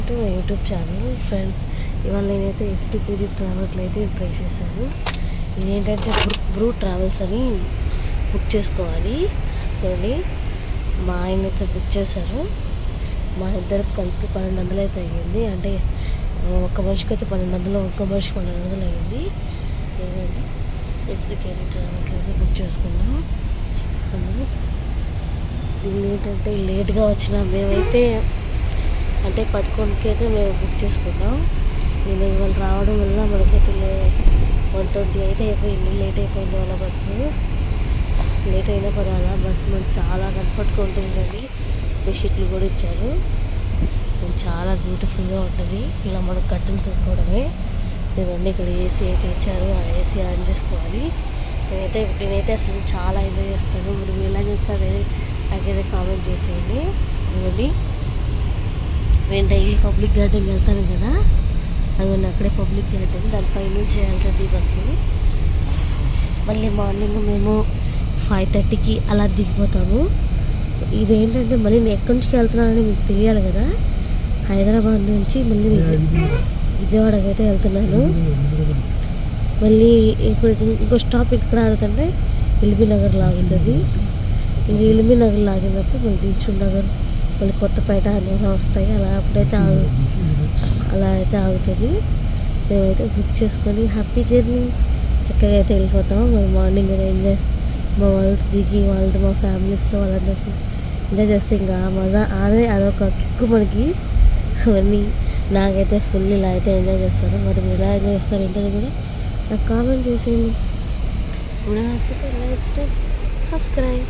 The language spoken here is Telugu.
To my YouTube channel friend. ఇవాళ నేనైతే ఎస్పీకేడి ట్రావెల్స్లో అయితే ట్రై చేశాను. ఇదేంటంటే బ్రూ ట్రావెల్స్ అని బుక్ చేసుకోవాలి. చూడండి, మా ఆయన అయితే బుక్ చేశారు. మా ఇద్దరికి కలిపి 1200 అయితే అయ్యింది. అంటే ఒక మనిషికి అయితే 1200, ఒక్క మనిషికి 1200 అయ్యింది. ఎస్పీకేడి ట్రావెల్స్ అయితే బుక్ చేసుకున్నాం. వీళ్ళు ఏంటంటే లేట్గా వచ్చిన మేమైతే అంటే 11కి అయితే మేము బుక్ చేసుకున్నాం. నేను ఇవాళ రావడం వల్ల మనకైతే 120 అయితే అయిపోయింది. లేట్ అయిపోయింది వాళ్ళ బస్సు. లేట్ అయినా పర్వాలా, బస్సు మనకు చాలా కంఫర్ట్గా ఉంటుంది. బెడ్షీట్లు కూడా ఇచ్చారు. చాలా బ్యూటిఫుల్గా ఉంటుంది. ఇలా మనం కర్టన్స్ వేసుకోవడమే. ఇవన్నీ ఇక్కడ ఏసీ అయితే ఇచ్చారు. ఆ ఏసీ ఆన్ చేసుకోవాలి. నేనైతే అసలు చాలా ఎంజాయ్ చేస్తాను. మీరు ఎలా చేస్తారో నాకైతే కామెంట్ చేసేయండి. ఇవన్నీ నేను డైలీ పబ్లిక్ గార్డెన్కి వెళ్తాను కదా, అవి అక్కడే పబ్లిక్ గార్డెన్, దానిపై నుంచి వెళ్తుంది బస్సు. మళ్ళీ మార్నింగ్ మేము 5:30కి అలా దిగిపోతాము. ఇదేంటంటే మళ్ళీ నేను ఎక్కడి నుంచి వెళ్తున్నానని మీకు తెలియాలి కదా. హైదరాబాద్ నుంచి మళ్ళీ విజయవాడకి అయితే వెళ్తున్నాను. మళ్ళీ ఇప్పుడు ఇంకో స్టాప్ ఇక్కడ ఆగుతుంటే ఎల్బీ నగర్లో ఆగుతుంది. ఇది ఎల్బీ నగర్ ఆగినప్పుడు మళ్ళీ దిల్సుఖ్ నగర్, మళ్ళీ కొత్తపేట అన్నీ వస్తాయి. అలా అయితే ఆగుతుంది. మేమైతే బుక్ చేసుకొని హ్యాపీ జర్నీ చక్కగా అయితే వెళ్ళిపోతాం. మరి మార్నింగ్ ఎంజాయ్ మా వాళ్ళతో దిగి వాళ్ళతో మా ఫ్యామిలీస్తో వాళ్ళందరూ ఎంజాయ్ చేస్తే ఇంకా మజా అదొక కిక్కు మనకి. అవన్నీ నాకైతే ఫుల్ ఇలా అయితే ఎంజాయ్ చేస్తాను. మరి మీరు ఎలా ఎంజాయ్ చేస్తారు ఏంటని కూడా నాకు కామెంట్ చేసేయండి. నచ్చితే లైక్, సబ్స్క్రైబ్.